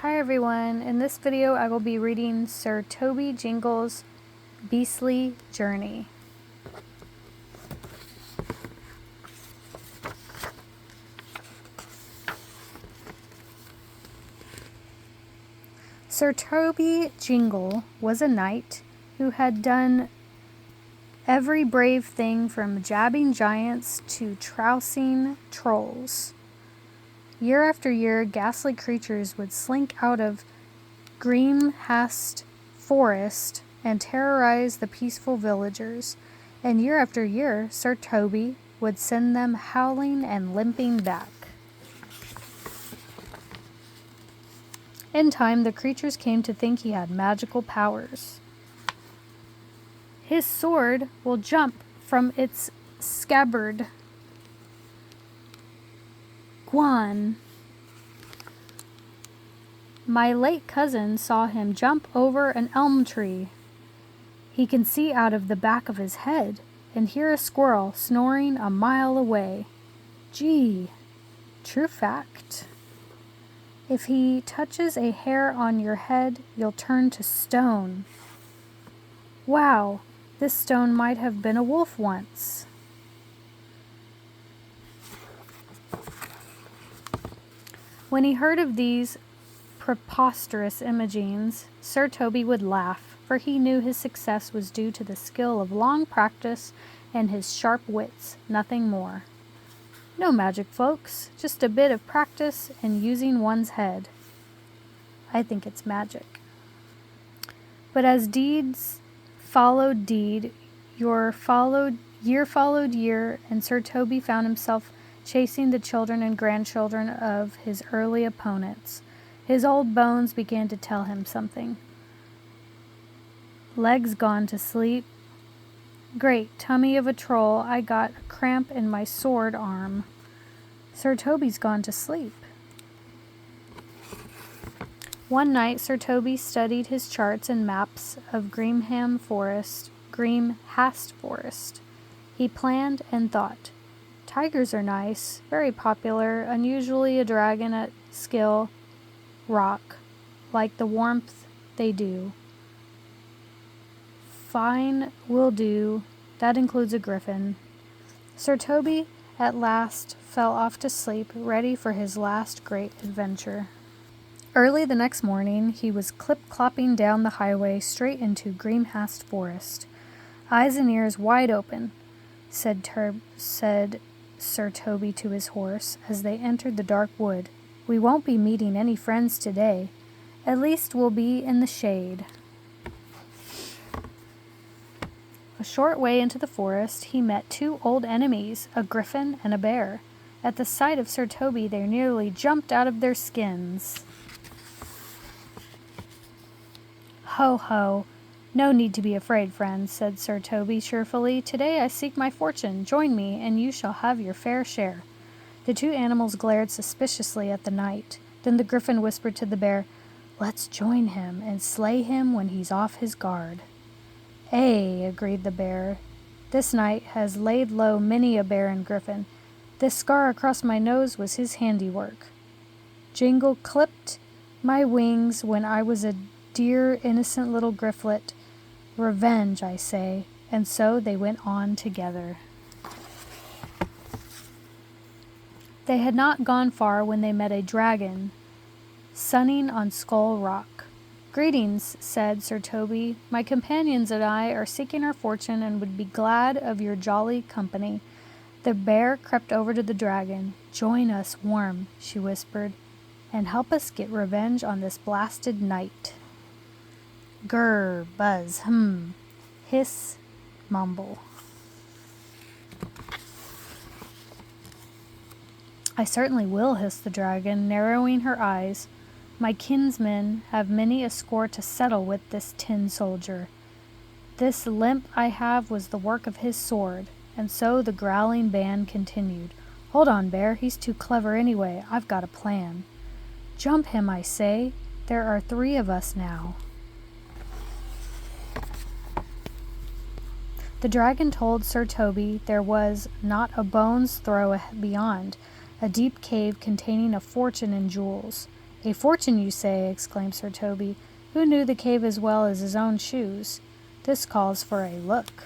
Hi everyone, in this video I will be reading Sir Toby Jingle's Beastly Journey. Sir Toby Jingle was a knight who had done every brave thing from jabbing giants to trouncing trolls. Year after year, ghastly creatures would slink out of Grimhast Forest and terrorize the peaceful villagers, and year after year, Sir Toby would send them howling and limping back. In time, the creatures came to think he had magical powers. His sword will jump from its scabbard. Guan. My late cousin saw him jump over an elm tree. He can see out of the back of his head and hear a squirrel snoring a mile away. Gee, true fact. If he touches a hair on your head, you'll turn to stone. Wow, this stone might have been a wolf once. When he heard of these preposterous imagings, Sir Toby would laugh, for he knew his success was due to the skill of long practice and his sharp wits, nothing more. No magic, folks, just a bit of practice and using one's head. I think it's magic. But as deeds followed deed, year followed year, and Sir Toby found himself chasing the children and grandchildren of his early opponents. His old bones began to tell him something. Legs gone to sleep. Great tummy of a troll, I got a cramp in my sword arm. Sir Toby's gone to sleep. One night, Sir Toby studied his charts and maps of Grimhast Forest. He planned and thought. Tigers are nice, very popular, unusually a dragon at skill, rock, like the warmth they do. Fine will do, that includes a griffin. Sir Toby at last fell off to sleep, ready for his last great adventure. Early the next morning, he was clip-clopping down the highway straight into Grimhast Forest. Eyes and ears wide open, said Sir Toby to his horse as they entered the dark wood. We won't be meeting any friends today. At least we'll be in the shade. A short way into the forest, he met two old enemies, a griffin and a bear. At the sight of Sir Toby, they nearly jumped out of their skins. Ho, ho. No need to be afraid, friends, said Sir Toby cheerfully. Today I seek my fortune. Join me, and you shall have your fair share. The two animals glared suspiciously at the knight. Then the griffin whispered to the bear, Let's join him and slay him when he's off his guard. Ay, agreed the bear. This knight has laid low many a bear and griffin. This scar across my nose was his handiwork. Jingle clipped my wings when I was a dear innocent little grifflet. Revenge, I say. And so they went on together. They had not gone far when they met a dragon sunning on Skull Rock. Greetings, said Sir Toby. My companions and I are seeking our fortune and would be glad of your jolly company. The bear crept over to the dragon. Join us, warm, she whispered, and help us get revenge on this blasted knight. Grr, buzz, hiss, mumble. I certainly will, hissed the dragon, narrowing her eyes. My kinsmen have many a score to settle with this tin soldier. This limp I have was the work of his sword. And so the growling band continued. Hold on, bear, he's too clever anyway. I've got a plan. Jump him, I say. There are 3 of us now. The dragon told Sir Toby there was not a bone's throw beyond, a deep cave containing a fortune in jewels. A fortune, you say? Exclaimed Sir Toby, who knew the cave as well as his own shoes. This calls for a look.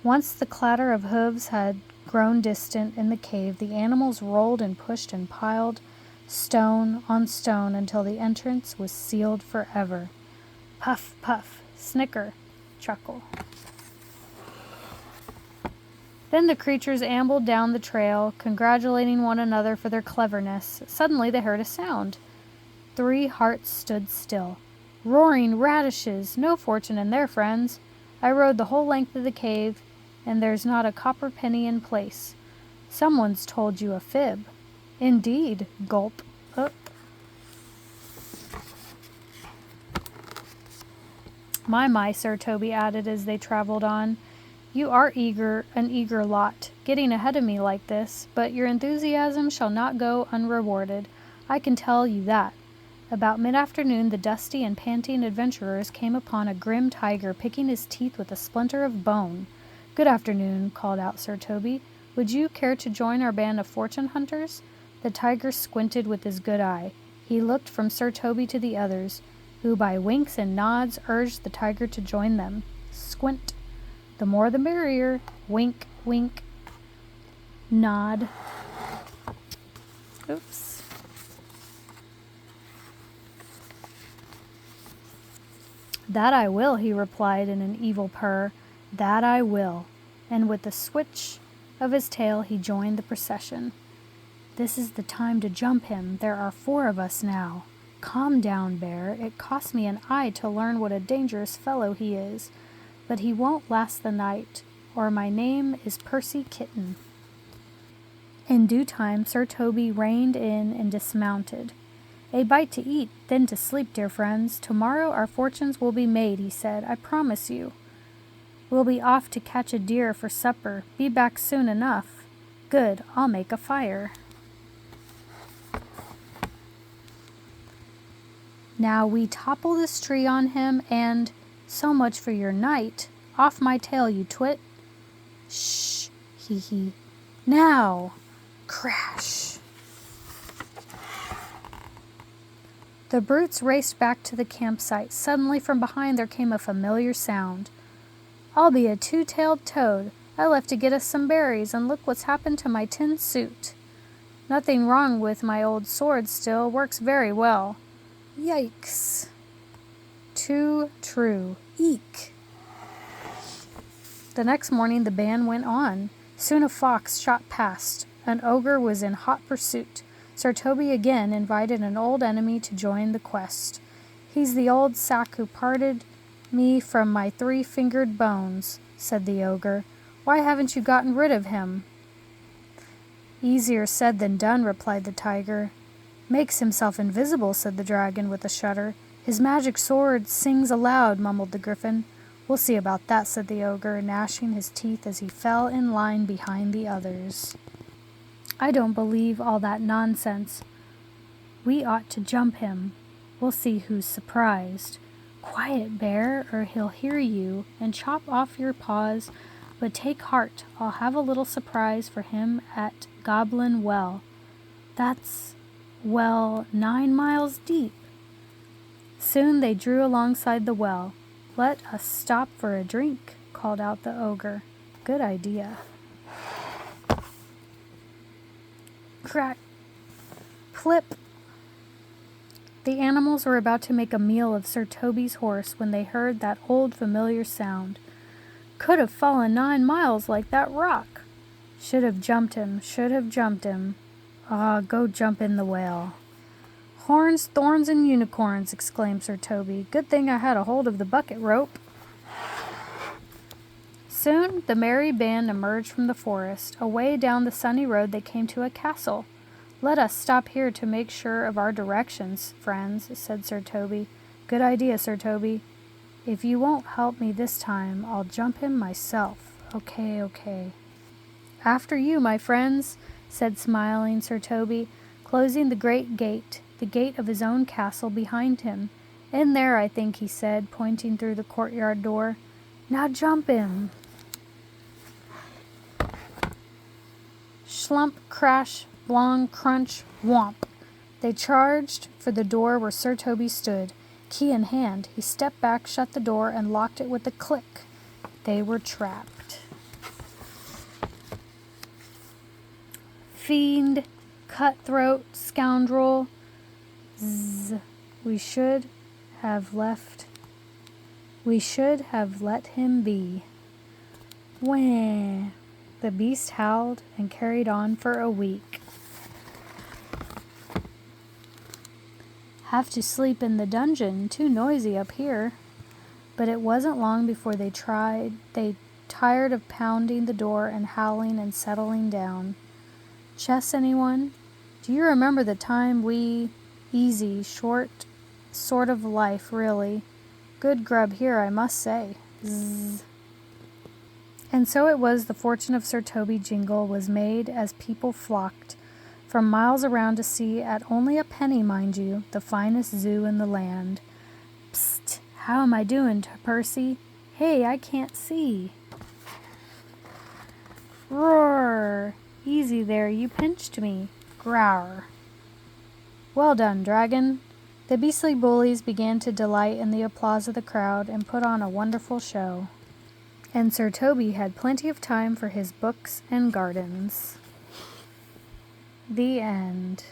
Once the clatter of hooves had grown distant in the cave, the animals rolled and pushed and piled stone on stone until the entrance was sealed forever. Puff, puff, snicker, chuckle. Then the creatures ambled down the trail, congratulating one another for their cleverness. Suddenly they heard a sound. 3 hearts stood still. Roaring radishes! No fortune in their friends. I rode the whole length of the cave, and there's not a copper penny in place. Someone's told you a fib. Indeed, gulp. My, Sir Toby added as they traveled on. You are an eager lot, getting ahead of me like this, but your enthusiasm shall not go unrewarded. I can tell you that. About mid-afternoon, the dusty and panting adventurers came upon a grim tiger picking his teeth with a splinter of bone. Good afternoon, called out Sir Toby. Would you care to join our band of fortune hunters? The tiger squinted with his good eye. He looked from Sir Toby to the others, who by winks and nods urged the tiger to join them. Squint. The more the merrier. Wink, wink. Nod. Oops. That I will, he replied in an evil purr. That I will. And with a switch of his tail, he joined the procession. This is the time to jump him. There are 4 of us now. Calm down, Bear. It cost me an eye to learn what a dangerous fellow he is. But he won't last the night, or my name is Percy Kitten. In due time, Sir Toby reined in and dismounted. A bite to eat, then to sleep, dear friends. Tomorrow our fortunes will be made, he said. I promise you. We'll be off to catch a deer for supper. Be back soon enough. Good, I'll make a fire. Now we topple this tree on him and... So much for your night. Off my tail, you twit. Shh, hee hee. Now! Crash! The brutes raced back to the campsite. Suddenly from behind there came a familiar sound. I'll be a 2-tailed toad. I left to get us some berries, and look what's happened to my tin suit. Nothing wrong with my old sword still. Works very well. Yikes. Too true. Eek. The next morning the band went on. Soon a fox shot past. An ogre was in hot pursuit. Sir Toby again invited an old enemy to join the quest. He's the old sack who parted me from my 3-fingered bones, said the ogre. Why haven't you gotten rid of him? Easier said than done, replied the tiger. Makes himself invisible, said the dragon with a shudder. His magic sword sings aloud, mumbled the griffin. We'll see about that, said the ogre, gnashing his teeth as he fell in line behind the others. I don't believe all that nonsense. We ought to jump him. We'll see who's surprised. Quiet, Bear, or he'll hear you and chop off your paws. But take heart, I'll have a little surprise for him at Goblin Well. That's, 9 miles deep. Soon they drew alongside the well. Let us stop for a drink, called out the ogre. Good idea. Crack. Plip. The animals were about to make a meal of Sir Toby's horse when they heard that old familiar sound. Could have fallen 9 miles like that rock. Should have jumped him. Ah, go jump in the whale. Horns, thorns, and unicorns, exclaimed Sir Toby. Good thing I had a hold of the bucket rope. Soon the merry band emerged from the forest. Away down the sunny road they came to a castle. Let us stop here to make sure of our directions, friends, said Sir Toby. Good idea, Sir Toby. If you won't help me this time, I'll jump him myself. Okay. After you, my friends, said smiling Sir Toby, closing the great gate, the gate of his own castle behind him. In there, I think, he said, pointing through the courtyard door. Now jump him. Schlump, crash, blong, crunch, whomp. They charged for the door where Sir Toby stood. Key in hand, he stepped back, shut the door, and locked it with a click. They were trapped. Fiend, cutthroat, scoundrel. Zzz. We should have let him be. Wah. The beast howled and carried on for a week. Have to sleep in the dungeon, too noisy up here. But it wasn't long before they tired of pounding the door and howling and settling down. Chess, anyone? Do you remember the time easy, short sort of life, really. Good grub here, I must say. Zzz. And so it was the fortune of Sir Toby Jingle was made as people flocked from miles around to see, at only a penny, mind you, the finest zoo in the land. Psst, how am I doing, Percy? Hey, I can't see. Roar! Easy there, you pinched me. Growl. Well done, dragon. The beastly bullies began to delight in the applause of the crowd and put on a wonderful show. And Sir Toby had plenty of time for his books and gardens. The end.